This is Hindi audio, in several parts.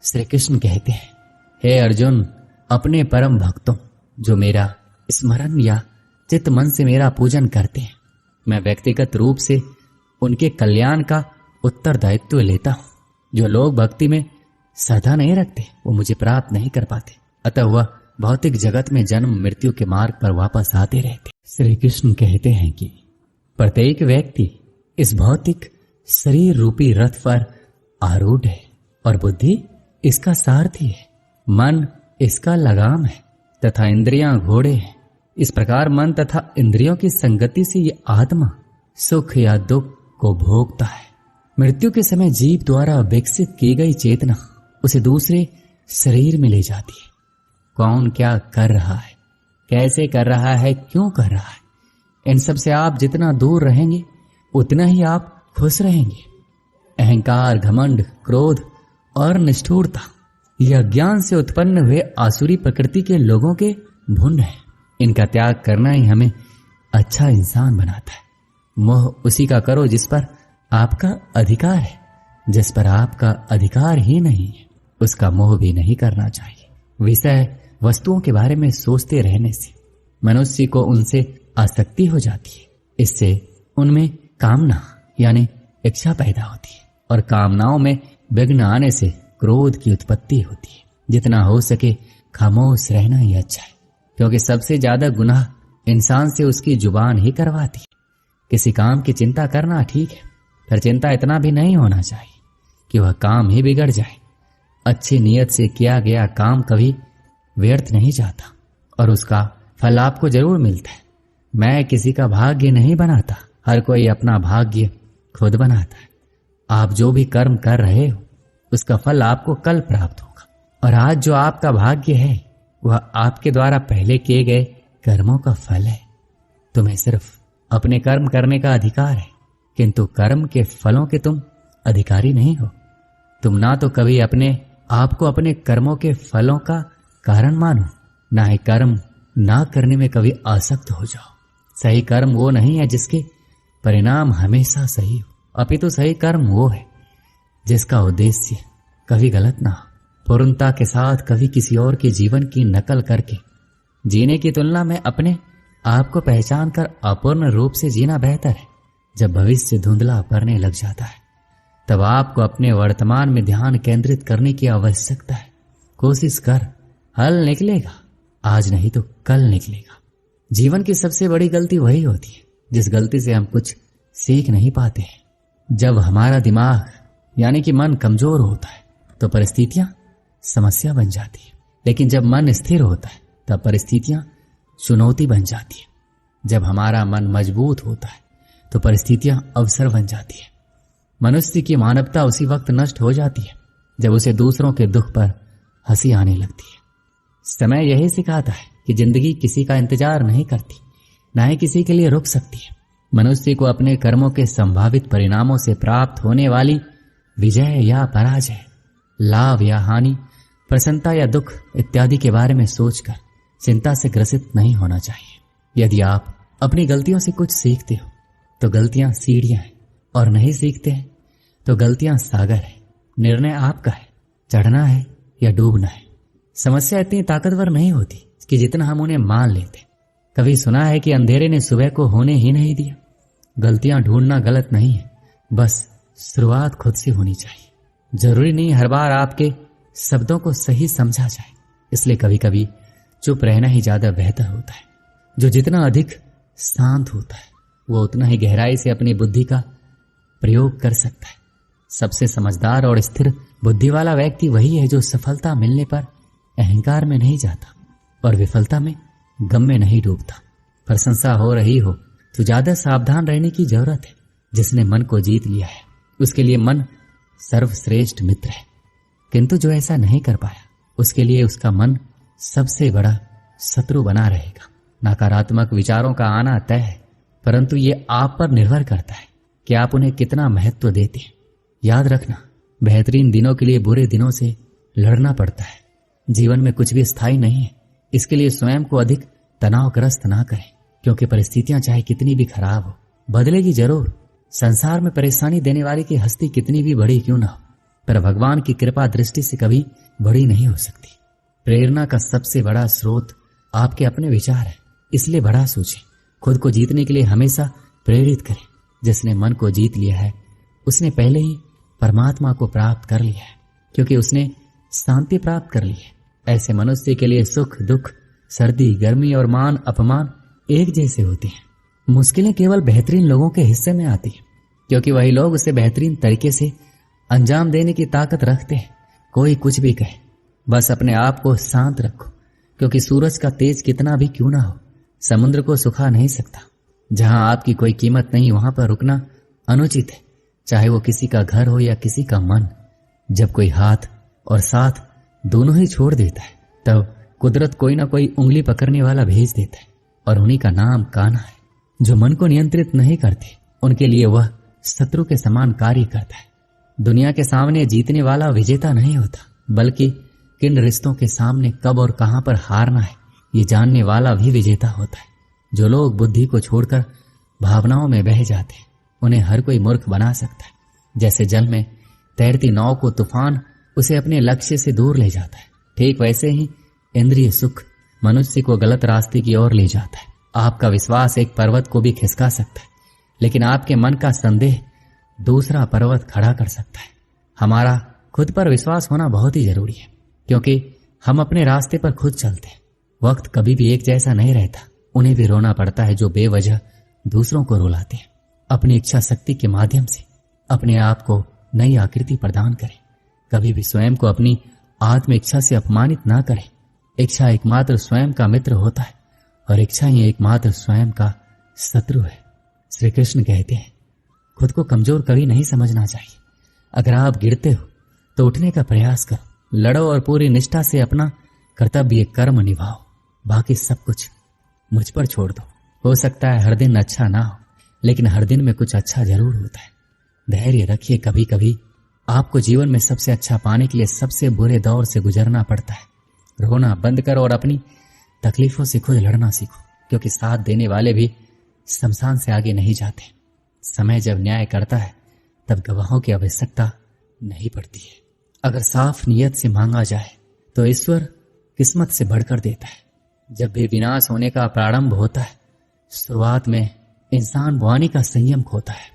श्री कृष्ण कहते हैं, हे अर्जुन, अपने परम भक्तों जो मेरा स्मरण या चित्त मन से मेरा पूजन करते हैं, मैं व्यक्तिगत रूप से उनके कल्याण का उत्तरदायित्व लेता हूं। जो लोग भक्ति में श्रद्धा नहीं रखते वो मुझे प्राप्त नहीं कर पाते, अतः वह भौतिक जगत में जन्म मृत्यु के मार्ग पर वापस आते रहते। श्री कृष्ण कहते हैं कि प्रत्येक व्यक्ति इस भौतिक शरीर रूपी रथ पर आरूढ़ है और बुद्धि इसका सारथी है, मन इसका लगाम है तथा इंद्रियां घोड़े हैं। इस प्रकार मन तथा इंद्रियों की संगति से ये आत्मा सुख या दुख को भोगता है। मृत्यु के समय जीव द्वारा विकसित की गई चेतना उसे दूसरे शरीर में ले जाती है। कौन क्या कर रहा है, कैसे कर रहा है, क्यों कर रहा है, इन सब से आप जितना दूर रहेंगे उतना ही आप खुश रहेंगे। अहंकार, घमंड, क्रोध और निष्ठुरता यह अज्ञान से उत्पन्न हुए आसुरी प्रकृति के लोगों के भुण्य है। इनका त्याग करना ही हमें अच्छा इंसान बनाता है। मोह उसी का करो जिस पर आपका अधिकार है। जिस पर आपका अधिकार ही नहीं है उसका मोह भी नहीं करना चाहिए। विषय वस्तुओं के बारे में सोचते रहने से मनुष्य को उनसे आसक्ति हो जाती है। इससे उनमें कामना यानी इच्छा पैदा होती है और कामनाओं में विघ्न आने से क्रोध की उत्पत्ति होती है। जितना हो सके खामोश रहना ही अच्छा है, क्योंकि सबसे ज्यादा गुनाह इंसान से उसकी जुबान ही करवाती है। किसी काम की चिंता करना ठीक है, पर चिंता इतना भी नहीं होना चाहिए कि वह काम ही बिगड़ जाए। अच्छी नीयत से किया गया काम कभी व्यर्थ नहीं जाता और उसका फल आपको जरूर मिलता है। मैं किसी का भाग्य नहीं बनाता, हर कोई अपना भाग्य खुद बनाता है। आप जो भी कर्म कर रहे हो उसका फल आपको कल प्राप्त होगा, और आज जो आपका भाग्य है वह आपके द्वारा पहले किए गए कर्मों का फल है। तुम्हें सिर्फ अपने कर्म करने का अधिकार है, किंतु कर्म के फलों के तुम अधिकारी नहीं हो। तुम ना तो कभी अपने आप को अपने कर्मों के फलों का कारण मानो, ना ही कर्म ना करने में कभी आसक्त हो जाओ। सही कर्म वो नहीं है जिसके परिणाम हमेशा सही हो, अपितु सही कर्म वो है जिसका उद्देश्य कभी गलत ना हो। पूर्णता के साथ कभी किसी और के जीवन की नकल करके जीने की तुलना में अपने आप को पहचान कर अपूर्ण रूप से जीना बेहतर है। जब भविष्य धुंधला पड़ने लग जाता है तब आपको अपने वर्तमान में ध्यान केंद्रित करने की आवश्यकता है। कोशिश कर, हल निकलेगा, आज नहीं तो कल निकलेगा। जीवन की सबसे बड़ी गलती वही होती है जिस गलती से हम कुछ सीख नहीं पाते हैं। जब हमारा दिमाग यानी कि मन कमजोर होता है तो परिस्थितियां समस्या बन जाती है, लेकिन जब मन स्थिर होता है तब परिस्थितियां चुनौती बन जाती है। जब हमारा मन मजबूत होता है तो परिस्थितियां अवसर बन जाती है। मनुष्य की मानवता उसी वक्त नष्ट हो जाती है जब उसे दूसरों के दुख पर हंसी आने लगती है। समय यही सिखाता है कि जिंदगी किसी का इंतजार नहीं करती, ना ही किसी के लिए रुक सकती है। मनुष्य को अपने कर्मों के संभावित परिणामों से प्राप्त होने वाली विजय या पराजय, लाभ या हानि, प्रसन्नता या दुख इत्यादि के बारे में सोचकर चिंता से ग्रसित नहीं होना चाहिए। यदि आप अपनी गलतियों से कुछ सीखते हो तो गलतियां सीढ़ियां हैं, और नहीं सीखते हैं तो गलतियां सागर है। निर्णय आपका है, चढ़ना है या डूबना है। समस्या इतनी ताकतवर नहीं होती कि जितना हम उन्हें मान लेते। कभी सुना है कि अंधेरे ने सुबह को होने ही नहीं दिया। गलतियां ढूंढना गलत नहीं है, बस शुरुआत खुद से होनी चाहिए। जरूरी नहीं हर बार आपके शब्दों को सही समझा जाए, इसलिए कभी कभी चुप रहना ही ज्यादा बेहतर होता है। जो जितना अधिक शांत होता है वो उतना ही गहराई से अपनी बुद्धि का प्रयोग कर सकता है। सबसे समझदार और स्थिर बुद्धि वाला व्यक्ति वही है जो सफलता मिलने पर अहंकार में नहीं जाता और विफलता में गम में नहीं डूबता। प्रशंसा हो रही हो तो ज्यादा सावधान रहने की जरूरत है। जिसने मन को जीत लिया है उसके लिए मन सर्वश्रेष्ठ मित्र है, किंतु जो ऐसा नहीं कर पाया उसके लिए उसका मन सबसे बड़ा शत्रु बना रहेगा। नकारात्मक विचारों का आना तय है, परंतु ये आप पर निर्भर करता है कि आप उन्हें कितना महत्व देते हैं। याद रखना, बेहतरीन दिनों के लिए बुरे दिनों से लड़ना पड़ता है। जीवन में कुछ भी स्थायी नहीं है, इसके लिए स्वयं को अधिक तनावग्रस्त ना करें, क्योंकि परिस्थितियां चाहे कितनी भी खराब हो बदलेगी जरूर। संसार में परेशानी देने वाले की हस्ती कितनी भी बड़ी क्यों ना हो, पर भगवान की कृपा दृष्टि से कभी बड़ी नहीं हो सकती। प्रेरणा का सबसे बड़ा स्रोत आपके अपने विचार है, इसलिए बड़ा सोचें। खुद को जीतने के लिए हमेशा प्रेरित करें। जिसने मन को जीत लिया है उसने पहले ही परमात्मा को प्राप्त कर लिया है, क्योंकि उसने शांति प्राप्त कर ली है। ऐसे मनुष्य के लिए सुख दुख, सर्दी गर्मी और मान अपमान एक जैसे होते हैं। मुश्किलें केवल बेहतरीन लोगों के हिस्से में आती हैं, क्योंकि वही लोग उसे बेहतरीन तरीके से अंजाम देने की ताकत रखते हैं। कोई कुछ भी कहे, बस अपने आप को शांत रखो, क्योंकि सूरज का तेज कितना भी क्यों ना हो, समुद्र को सुखा नहीं सकता। जहां आपकी कोई कीमत नहीं वहां पर रुकना अनुचित है, चाहे वो किसी का घर हो या किसी का मन। जब कोई हाथ और साथ दोनों ही छोड़ देता है, तब कुदरत कोई ना कोई उंगली पकड़ने वाला भेज देता है, और उन्हीं का नाम कान्हा है। जो मन को नियंत्रित नहीं करते उनके लिए वह शत्रु के समान कार्य करता है। दुनिया के सामने जीतने वाला विजेता नहीं होता, बल्कि किन रिश्तों के सामने कब और कहां पर हारना है ये जानने वाला भी विजेता होता है। जो लोग बुद्धि को छोड़कर भावनाओं में बह जाते हैं उन्हें हर कोई मूर्ख बना सकता है। जैसे जल में तैरती नाव को तूफान उसे अपने लक्ष्य से दूर ले जाता है, ठीक वैसे ही इंद्रिय सुख मनुष्य को गलत रास्ते की ओर ले जाता है। आपका विश्वास एक पर्वत को भी खिसका सकता है, लेकिन आपके मन का संदेह दूसरा पर्वत खड़ा कर सकता है। हमारा खुद पर विश्वास होना बहुत ही जरूरी है, क्योंकि हम अपने रास्ते पर खुद चलते हैं। वक्त कभी भी एक जैसा नहीं रहता। उन्हें भी रोना पड़ता है जो बेवजह दूसरों को रुलाते हैं। अपनी इच्छा शक्ति के माध्यम से अपने आप को नई आकृति प्रदान करें। कभी भी स्वयं को अपनी आत्म इच्छा से अपमानित ना करें। इच्छा एकमात्र स्वयं का मित्र होता है और इच्छा ही एकमात्र स्वयं का शत्रु है। श्री कृष्ण कहते हैं, खुद को कमजोर कभी नहीं समझना चाहिए। अगर आप गिरते हो तो उठने का प्रयास करो, लड़ो और पूरी निष्ठा से अपना कर्तव्य कर्म निभाओ। बाकी सब कुछ मुझ पर छोड़ दो। हो सकता है हर दिन अच्छा ना हो, लेकिन हर दिन में कुछ अच्छा जरूर होता है। धैर्य रखिए। कभी कभी आपको जीवन में सबसे अच्छा पाने के लिए सबसे बुरे दौर से गुजरना पड़ता है। रोना बंद करो और अपनी तकलीफों से खुद लड़ना सीखो, क्योंकि साथ देने वाले भी शमशान से आगे नहीं जाते। समय जब न्याय करता है तब गवाहों की आवश्यकता नहीं पड़ती है। अगर साफ नियत से मांगा जाए तो ईश्वर किस्मत से बढ़कर देता है। जब भी विनाश होने का प्रारंभ होता है, शुरुआत में इंसान वाणी का संयम खोता है।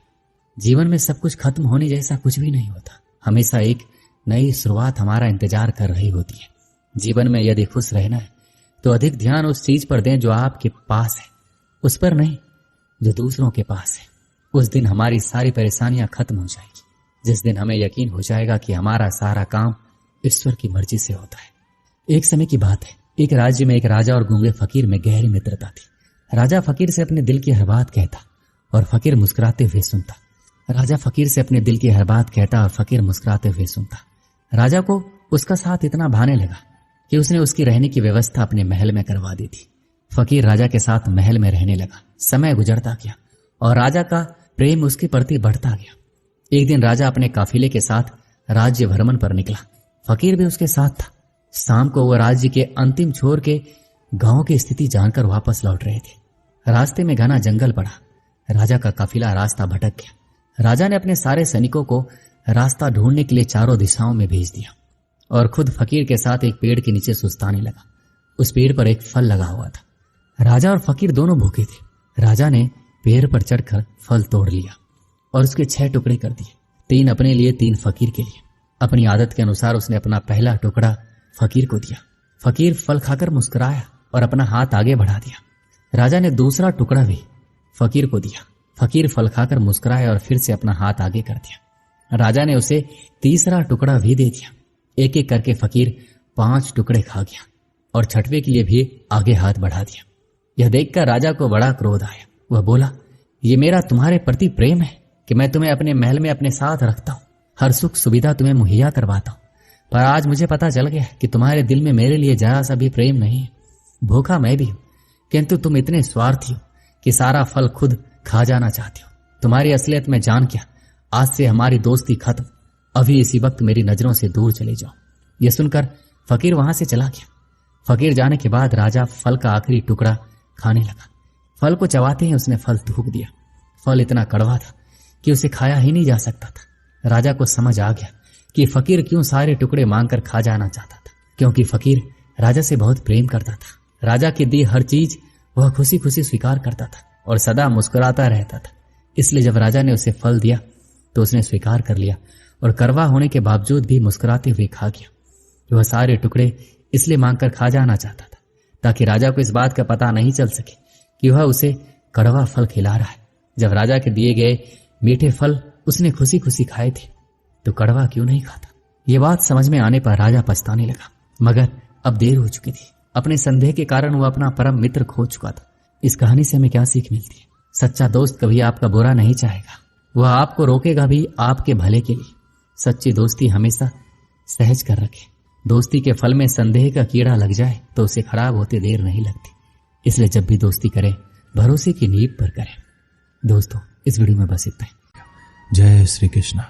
जीवन में सब कुछ खत्म होने जैसा कुछ भी नहीं होता। हमेशा एक नई शुरुआत हमारा इंतजार कर रही होती है। जीवन में यदि खुश रहना है तो अधिक ध्यान उस चीज पर दें जो आपके पास है, उस पर नहीं जो दूसरों के पास है। उस दिन हमारी सारी परेशानियां खत्म हो जाएगी, जिस दिन हमें यकीन हो जाएगा कि हमारा सारा काम ईश्वर की मर्जी से होता है। एक समय की बात है, एक राज्य में एक राजा और गूंगे फकीर में गहरी मित्रता थी। राजा फकीर से अपने दिल की हर बात कहता और फकीर मुस्कुराते हुए सुनता। राजा फकीर से अपने दिल की हर बात कहता और फकीर मुस्कुराते हुए सुनता। राजा को उसका साथ इतना भाने लगा कि उसने उसकी रहने की व्यवस्था अपने महल में करवा दी थी। फकीर राजा के साथ महल में रहने लगा। समय गुजरता गया और राजा का प्रेम उसके प्रति बढ़ता गया। एक दिन राजा अपने काफिले के साथ राज्य भ्रमण पर निकला। फकीर भी उसके साथ था। शाम को वह राज्य के अंतिम छोर के गांव की स्थिति जानकर वापस लौट रहे थे। रास्ते में घना जंगल पड़ा। राजा का काफिला रास्ता भटक गया। राजा ने अपने सारे सैनिकों को रास्ता ढूंढने के लिए चारों दिशाओं में भेज दिया और खुद फकीर के साथ एक पेड़ के नीचे सुस्ताने लगा। उस पेड़ पर एक फल लगा हुआ था। राजा और फकीर दोनों भूखे थे। राजा ने पेड़ पर चढ़कर फल तोड़ लिया और उसके 6 टुकड़े कर दिए, 3 अपने लिए, 3 फकीर के लिए। अपनी आदत के अनुसार उसने अपना पहला टुकड़ा फकीर को दिया। फकीर फल खाकर मुस्कुराया और अपना हाथ आगे बढ़ा दिया। राजा ने दूसरा टुकड़ा भी फकीर को दिया। फकीर फल खाकर मुस्कुराया और फिर से अपना हाथ आगे कर दिया। राजा ने उसे तीसरा टुकड़ा भी दे दिया। एक एक करके फकीर 5 टुकड़े खा गया और 6वें के लिए भी आगे हाथ बढ़ा दिया। यह देखकर राजा को बड़ा क्रोध आया। वह बोला, ये मेरा तुम्हारे प्रति प्रेम है कि मैं तुम्हें अपने महल में अपने साथ रखता हूँ, हर सुख सुविधा तुम्हें मुहैया करवाता हूँ, पर आज मुझे पता चल गया कि तुम्हारे दिल में मेरे लिए जरा सा भी प्रेम नहीं है। भूखा मैं भी हूँ, किंतु तुम इतने स्वार्थी हो कि सारा फल खुद खा जाना चाहते हो। तुम्हारी असलियत में जान क्या, आज से हमारी दोस्ती खत्म। अभी इसी वक्त मेरी नजरों से दूर चले जाओ। यह सुनकर फकीर वहां से चला गया। फकीर जाने के बाद राजा फल का आखिरी टुकड़ा खाने लगा। फल को चबाते ही उसने फल थूक दिया। फल इतना कड़वा था कि उसे खाया ही नहीं जा सकता था। राजा को समझ आ गया कि फकीर क्यों सारे टुकड़े मांगकर खा जाना चाहता था, क्योंकि फकीर राजा से बहुत प्रेम करता था। राजा की दी हर चीज वह खुशी खुशी स्वीकार करता था और सदा मुस्कुराता रहता था। इसलिए जब राजा ने उसे फल दिया तो उसने स्वीकार कर लिया और कड़वा होने के बावजूद भी मुस्कुराते हुए खा गया। वह सारे टुकड़े इसलिए मांगकर खा जाना चाहता था ताकि राजा को इस बात का पता नहीं चल सके कि वह उसे कड़वा फल खिला रहा है। जब राजा के दिए गए मीठे फल उसने खुशी खुशी खाए थे तो कड़वा क्यों नहीं खाता। ये बात समझ में आने पर राजा पछताने लगा, मगर अब देर हो चुकी थी। अपने संदेह के कारण वह अपना परम मित्र खो चुका था। इस कहानी से हमें क्या सीख मिलती है? सच्चा दोस्त कभी आपका बुरा नहीं चाहेगा, वह आपको रोकेगा भी आपके भले के लिए। सच्ची दोस्ती हमेशा सहज कर रखे। दोस्ती के फल में संदेह का कीड़ा लग जाए तो उसे खराब होते देर नहीं लगती। इसलिए जब भी दोस्ती करें भरोसे की नींव पर करें। दोस्तों, इस वीडियो में बस इतना ही। जय श्री कृष्ण।